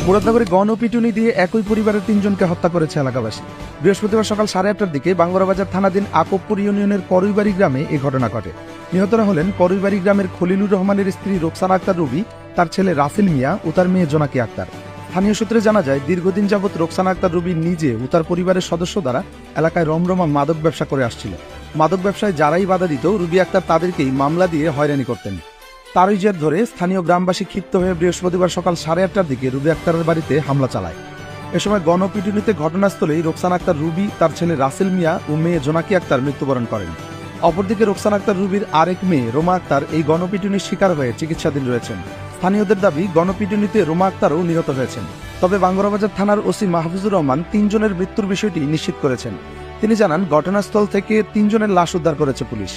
মুরাদনগরে গণপিটুনি দিয়ে একই পরিবারের ৩ জনকে হত্যা করেছে এলাকাবাসী। বৃহস্পতিবার সকাল 8:30টার দিকে বাঙ্গুরাবাজার থানাধীন আকবপুর ইউনিয়নের করইবাড়ি গ্রামে এই ঘটনা ঘটে। নিহতরা হলেন করইবাড়ি গ্রামের খলিলুর রহমানের স্ত্রী রোকসানা আক্তার রুবি, তার ছেলে রাসেল মিয়া ও তার মেয়ে জোনাকি আক্তার। স্থানীয় সূত্রে জানা যায়, দীর্ঘদিন যাবৎ রোকসানা আক্তার রুবি নিজে ও তার পরিবারের সদস্য দ্বারা এলাকায় রমরমা মাদক ব্যবসা করে আসছিল। মাদক ব্যবসায় যারাই বাধা দিত, রুবি আক্তার তাদেরকেই মামলা দিয়ে হয়রানি করতেন। তারই জের ধরে স্থানীয় গ্রামবাসী ক্ষিপ্ত হয়ে বৃহস্পতিবার সকাল 8:30টার দিকে রুবি আক্তারের বাড়িতে হামলা চালায়। এ সময় গণপিটুনিতে ঘটনাস্থলেই রোকসানা আক্তার রুবি, তার ছেলে রাসেল মিয়া ও মেয়ে জোনাকি আক্তার মৃত্যুবরণ করেন। অপরদিকে রোকসানা আক্তার রুবির আরেক মেয়ে রোমা আক্তার এই গণপিটুনির শিকার হয়ে চিকিৎসাধীন রয়েছেন। স্থানীয়দের দাবি, গণপিটুনিতে রোমা আক্তারও নিহত হয়েছেন। তবে বাঙ্গুরাবাজার থানার ওসি মাহফুজুর রহমান ৩ জনের মৃত্যুর বিষয়টি নিশ্চিত করেছেন। তিনি জানান, ঘটনাস্থল থেকে ৩ জনের লাশ উদ্ধার করেছে পুলিশ।